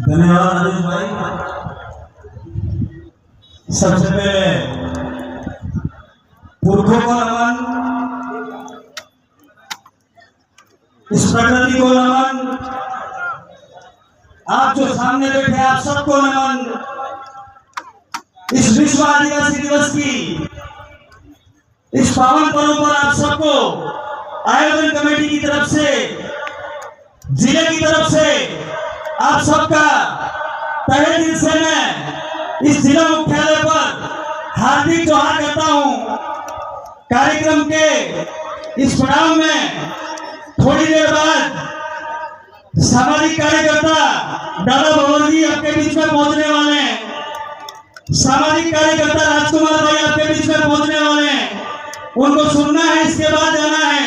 धन्यवाद आदिश भाई। सबसे पहले पुरखों को नमन, इस प्रकृति को नमन, आप जो सामने बैठे आप सबको नमन। इस विश्व आदिवासी दिवस की इस पावन पर्व पर आप सबको आयोजन कमेटी की तरफ से, जिले की तरफ से आप सबका तहे दिल से मैं इस जिला मुख्यालय पर हार्दिक जोहार करता हूं। कार्यक्रम के इस पड़ाव में थोड़ी देर बाद सामाजिक कार्यकर्ता दादा भवन जी आपके बीच में पहुंचने वाले हैं। सामाजिक कार्यकर्ता राजकुमार भाई आपके बीच में पहुंचने वाले हैं। उनको सुनना है, इसके बाद जाना है।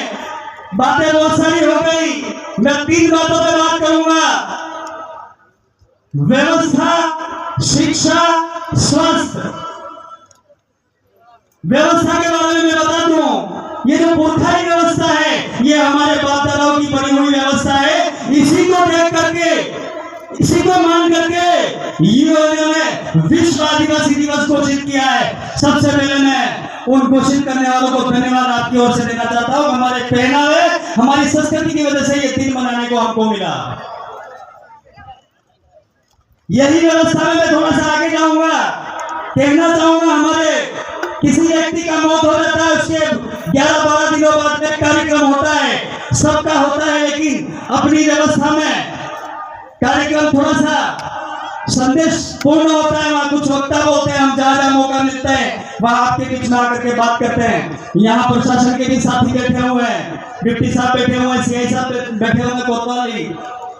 बातें बहुत सारी हो गई, मैं 3 बातों पर बात करूंगा। व्यवस्था, शिक्षा, स्वास्थ्य। व्यवस्था के बारे में मैं बता दूं, ये जो पुरखाई व्यवस्था है ये हमारे बाप दादाओं की बनी हुई व्यवस्था है। इसी को देख करके, इसी को मान करके यूएन ने विश्व आदिवासी दिवस घोषित किया है। सबसे पहले मैं उन घोषित करने वालों को धन्यवाद आपकी ओर से देना चाहता हूं। हमारे पहनावे, हमारी संस्कृति की वजह से ये दिन मनाने को हमको मिला। यही व्यवस्था में मैं थोड़ा सा आगे जाऊंगा। कहना चाहूंगा, हमारे किसी व्यक्ति का मौत हो जाता है, उसके 11-12 दिनों बाद में कार्यक्रम होता है, सबका होता है, लेकिन अपनी व्यवस्था में कार्यक्रम थोड़ा सा संदेश पूर्ण होता है। वहां कुछ वक्ता बोलते हैं, हम जहाँ मौका मिलता है वहां आपके बीच में आकर के बात करते हैं। यहाँ प्रशासन के भी साथी बैठे हुए हैं, डिप्टी साहब बैठे हुए हैं, सीआई साहब बैठे हुए हैं, कोतवाली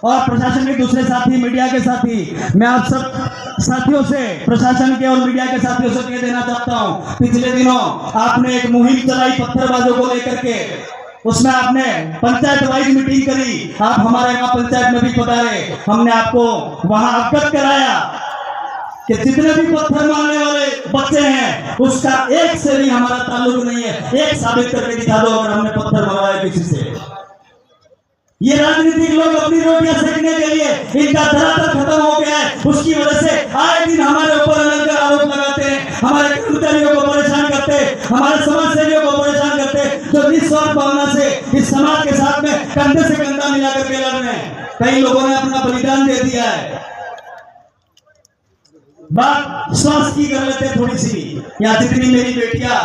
और प्रशासन के दूसरे साथी, मीडिया के साथी। मैं आप सब साथियों से, प्रशासन के और मीडिया के साथियों से कह देना चाहता हूं, पिछले दिनों आपने एक मुहिम चलाई पत्थरबाजों को लेकर के। उसमें आपने पंचायत वाइज मीटिंग करी, आप हमारे यहाँ पंचायत में भी पधारे। हमने आपको वहां अवगत कराया कि जितने भी पत्थर मारने वाले बच्चे हैं उसका एक से भी हमारा ताल्लुक नहीं है। एक साबित करके दिखा दो अगर हमने पत्थर मंगवाया किसी से। ये राजनीतिक लोग अपनी रोटियां सेकने के लिए इनका धरातल खत्म हो गया है। उसकी वजह से आए दिन हमारे ऊपर अलग आरोप लगाते हैं, हमारे कर्मचारियों को परेशान करते हैं, हमारे समाज सेवियों को परेशान करते हैं, जो निस्वार्थ भावना से इस समाज के साथ में कंधे से कंधा मिला करके लड़ रहे हैं। कई लोगों ने अपना बलिदान दे दिया है। बात स्वास्थ्य की कर लेते हैं थोड़ी सी। यहाँ जितनी मेरी बेटियां,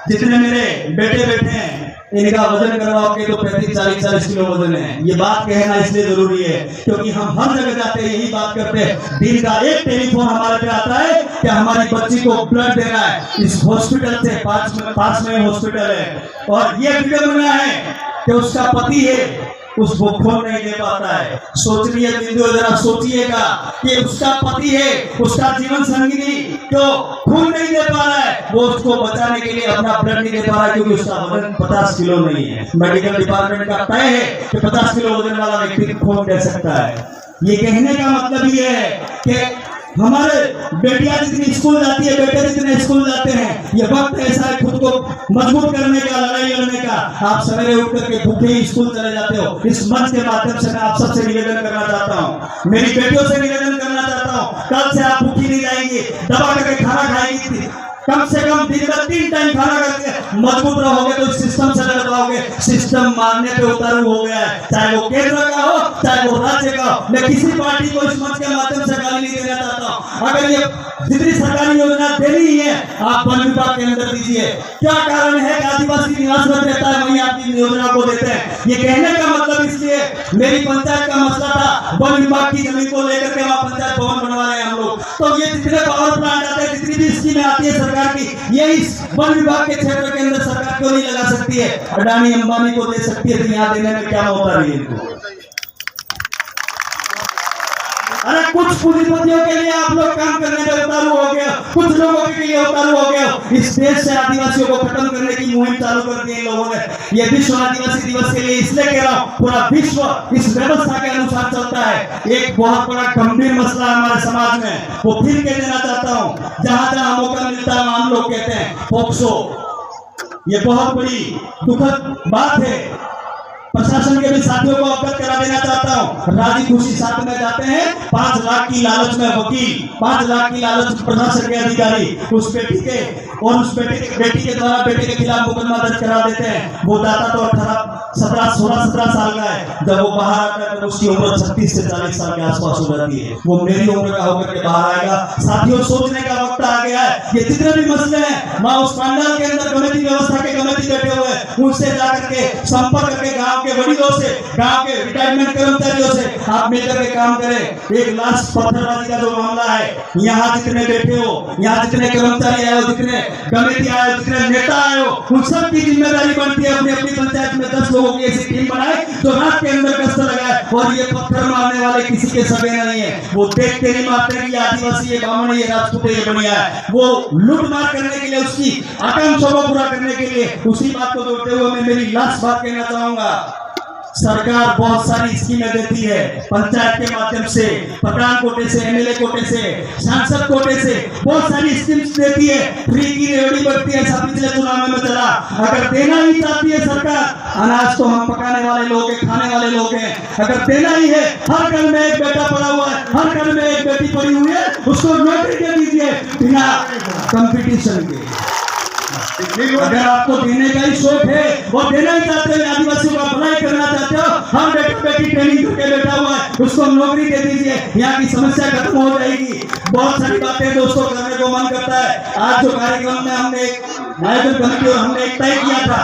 जितने मेरे बेटे बैठे हैं, इनका वजन करवाओगे तो 35-40 किलो वजन है। ये बात कहना इसलिए जरूरी है क्योंकि हम हर जगह जाते हैं, यही बात करते हैं। दिन का एक टेलीफोन हमारे पे आता है कि हमारी बच्ची को ब्लड देना है इस हॉस्पिटल से, पास में हॉस्पिटल है, और ये फिक्र बना है कि उसका पति है, उसको खून नहीं दे पाता है। सोचिए बिंदु, जरा सोचिएगा कि उसका पति है, उसका जीवन संगिनी जो खून नहीं दे पा रहा है, वो उसको बचाने के लिए अपना ब्लड नहीं दे पा रहा है क्योंकि उसका वजन 50 किलो नहीं है। मेडिकल डिपार्टमेंट का तय है कि 50 किलो वजन वाला व्यक्ति खून दे सकता है। ये कहने का मतलब ये है कि हमारे बेटियां जितनी स्कूल जाती है, बेटे जितने स्कूल जाते हैं, ये वक्त ऐसा है खुद को मजबूत करने का, लड़ाई लड़ने का। आप सवेरे उठ करके भूखे ही स्कूल चले जाते हो। इस मंच के माध्यम से मैं आप सबसे निवेदन करना चाहता हूँ, मेरी बेटियों से निवेदन करना चाहता हूँ, कल से आप भूखी नहीं जाएंगी, दबा करके खाना खाएंगी। कम से कम दिन में 3 टाइम खाना करके मजबूत रहोगे तो सिस्टम से लड़ पाओगे। सिस्टम मारने पे उतारू हो गया है, चाहे वो केंद्र का हो, चाहे वो राज्य का हो। मैं किसी पार्टी को इस मंच के माध्यम से गाली नहीं देना चाहता हूँ। अगर ये जितनी सरकारी योजना देनी ही है, आप वन विभाग के अंदर दीजिए। क्या कारण है कि आदिवासी निवास में रहता है वहीं आपकी योजना को देते हैं? ये कहने का मतलब इसलिए, मेरी पंचायत का मसला था वन विभाग की जमीन को लेकर के वहाँ पंचायत भवन बनवा रहे हैं हम लोग। तो ये जितने पावर प्लांट आते हैं, जितनी भी स्कीमें आती है सरकार की, ये इस वन विभाग के क्षेत्र के अंदर सरकार क्यों नहीं लगा सकती है? अडानी अंबानी को दे सकती है, तो यहाँ देने में क्या होता है इनको? अरे कुछ पूंजीपतियों के लिए आप लोग काम करने में उतारू हो गए, कुछ लोगों के लिए उतारू हो गए। इस देश से आदिवासियों को खत्म करने की मुहिम चालू कर दी इन लोगों ने। ये विश्व आदिवासी दिवस के लिए इसलिए कह रहा हूँ, पूरा विश्व इस व्यवस्था के अनुसार चलता है। एक बहुत बड़ा गंभीर मसला हमारे समाज में, वो फिर कह देना चाहता हूँ, जहां जहां मौका मिलता है हम लोग कहते हैं पोक्सो। ये बहुत बड़ी दुखद बात है प्रशासन के भी साथियों को अवगत करा देना चाहता हूँ। राजी खुशी साथ में जाते हैं, 5 लाख की लालच में वकील, 5 लाख की लालच प्रशासन के अधिकारी उस बेटी के और उस बेटी के द्वारा बेटे के खिलाफ मुकदमा दर्ज करा देते हैं। वो दाता तो 16-17 साल का है, जब वो बाहर आता है तो उसकी उम्र 36 से 40 साल के आसपास हो जाती है। वो मेरी उम्र का होकर के बाहर आएगा। साथियों, सोचने का वक्त आ गया है। ये जितने भी मसले हैं, वहाँ उस पंडाल के अंदर कमेटी व्यवस्था के कमेटी बैठे हुए हैं, उनसे जाकर के संपर्क करके गांव के वडीलों से, गांव के रिटायरमेंट कर्मचारियों से आप मिलकर के काम करें। एक लाश पत्थरबाजी का जो मामला है, यहाँ जितने बैठे हो, यहाँ जितने कर्मचारी आए हो, जितने कमेटी आए हो, जितने नेता आए हो, उन सब की जिम्मेदारी बनती है अपनी अपनी पंचायत में 10 लोगों की ऐसी टीम बनाए जो रात के अंदर गश्त लगाए। और ये पत्थर मारने वाले किसी के सगे नहीं है। वो देखते नहीं मारते कि आदिवासी, ये ब्राह्मण, ये राजपूत, ये बनिया है। वो लूट मार करने के लिए, उसकी आकांक्षा को पूरा करने के लिए, उसी बात को जोड़ते हुए मैं मेरी लास्ट बात कहना चाहूंगा। सरकार बहुत सारी स्कीमें देती है, पंचायत के माध्यम से, प्रधान कोटे से, एमएलए कोटे से, सांसद कोटे से बहुत सारी स्कीम्स देती है। फ्री की रेवड़ी बढ़ती है, सब पिछले चुनाव में चला। अगर देना ही चाहती है सरकार, अनाज तो हम पकाने वाले लोग हैं, खाने वाले लोग हैं। अगर देना ही है, हर घर में एक बेटा पड़ा हुआ है, हर घर में एक बेटी पड़ी हुई है, उसको नौकरी दे दीजिए बिना कंपटीशन के। अगर आपको देने का ही शौक है, वो देना ही चाहते हैं, आदिवासियों का भलाई करना चाहते हो, हम बेटी ट्रेनिंग करके बैठा हुआ है, उसको नौकरी दे दीजिए, यहाँ की समस्या खत्म हो जाएगी। बहुत सारी बातें दोस्तों करने को मन करता है। आज जो कार्यक्रम में हमने एक आयोजन कमेटी और हमने एक तय किया था,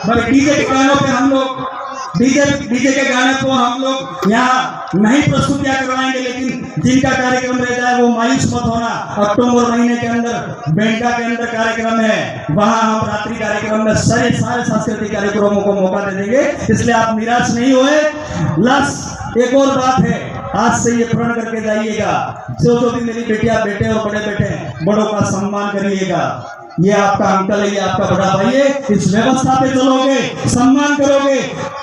बड़े डीजे के गानों पे हम लोग डीजे के गाने को हम लोग यहाँ नहीं प्रस्तुतियां करवाएंगे, लेकिन जिनका कार्यक्रम रह जाए वो मायूस मत होना। अक्टूबर महीने के अंदर बेंटा के अंदर कार्यक्रम है, वहाँ हम रात्रि कार्यक्रम में सारे सांस्कृतिक कार्यक्रमों को मौका दे देंगे, इसलिए आप निराश नहीं होए। लास्ट एक और बात है, आज से ये प्रण करके जाइएगा, जो भी मेरी बेटियां, बेटे और बड़े बेटे हैं, बड़ों का सम्मान करिएगा। ये आपका अंकल है, ये आपका बड़ा भाई है, इस व्यवस्था पे चलोगे, सम्मान करोगे।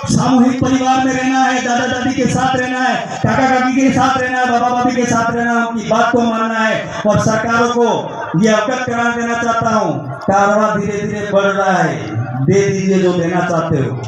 सामूहिक परिवार में रहना है, दादा दादी के साथ रहना है, काका काकी के साथ रहना है, बाबा बाबी के साथ रहना है, उनकी बात को मानना है। और सरकारों को ये अवगत करा देना चाहता हूँ, कारवां धीरे धीरे बढ़ रहा है, दे दीजिए जो देना चाहते हो।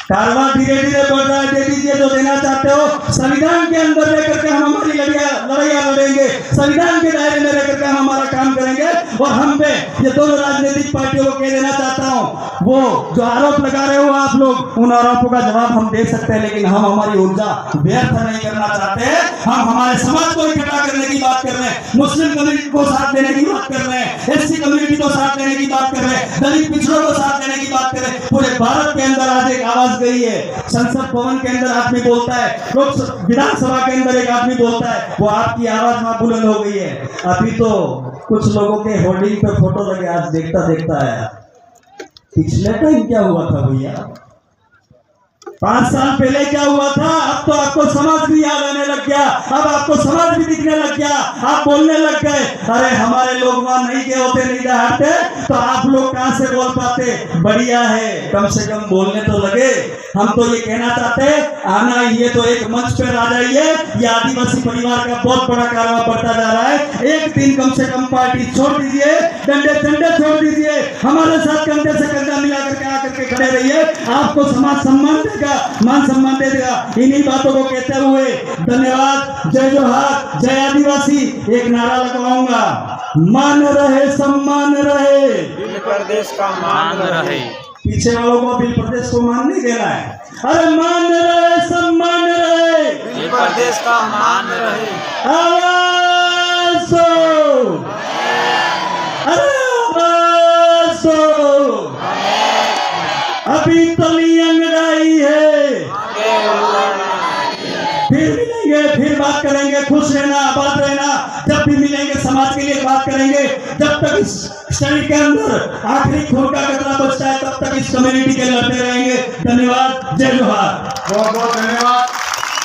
कारवां धीरे धीरे बढ़ रहा है, दे दीजिए जो देना चाहते हो। संविधान के अंदर रहकर के हम हमारी लड़ाइयां लड़ेंगे, संविधान के दायरे में रहकर के हम हमारा काम करेंगे। और हम पे ये दोनों राजनीतिक पार्टियों को कह देना चाहता हूँ, वो जो आरोप लगा रहे हो आप लोग, उन आरोपों का जवाब हम दे सकते हैं, लेकिन हम हमारी ऊर्जा व्यर्थ नहीं करना चाहते हैं। हम हमारे समाज को इकट्ठा करने की बात कर रहे हैं, मुस्लिम कम्युनिटी को साथ देने की बात कर रहे हैं, एससी कम्युनिटी को साथ देने की बात कर रहे हैं, दलित पिछड़ों को साथ देने की बात कर रहे हैं। पूरे भारत के अंदर आज एक आवाज गई है, संसद भवन के अंदर आदमी बोलता है, लोक विधानसभा के अंदर एक आदमी बोलता है, वो आपकी आवाज वहां बुलंद हो गई है। अभी तो कुछ लोगों के होर्डिंग पे फोटो लगे, आज देखता देखता है। पिछले टाइम क्या हुआ था भैया, 5 साल पहले क्या हुआ था, अब तो आपको समाज भी याद आने लग गया, अब आपको समाज भी दिखने लग गया, आप बोलने लग गए। अरे हमारे लोग वहां नहीं गए होते, नहीं जाते, तो आप लोग कहां से बोल पाते। बढ़िया है, कम से कम बोलने तो लगे। हम तो ये कहना चाहते आना, ये तो एक मंच पर आ जाइए। ये आदिवासी परिवार का बहुत बड़ा कारवां बढ़ता जा रहा है। एक दिन कम से कम पार्टी छोड़ दीजिए, डंडे छोड़ दीजिए, हमारे साथ कंधे से कंधा मिला करके आकर के खड़े रहिए। आपको समाज सम्मान देगा, मान सम्मान दे देगा। इन्हीं बातों को कहते हुए धन्यवाद। जय जोहार, जय आदिवासी। एक नारा लगवाऊंगा, मान रहे सम्मान रहे, बिल प्रदेश का मान रहे। पीछे वालों को बिल प्रदेश को मान नहीं देना है। अरे मान रहे सम्मान रहे, बिल प्रदेश का मान रहे। आवाज दो, अरे आवाज दो। अभी तली अंगड़ाई है, फिर मिलेंगे, फिर बात करेंगे। खुश रहना, आबाद रहना। जब भी मिलेंगे समाज के लिए बात करेंगे। जब तक इस शरीर के अंदर आखिरी खून का कतरा बचता है, तब तक इस कम्युनिटी के लड़ते रहेंगे। धन्यवाद, जय जोहार। बहुत बहुत धन्यवाद।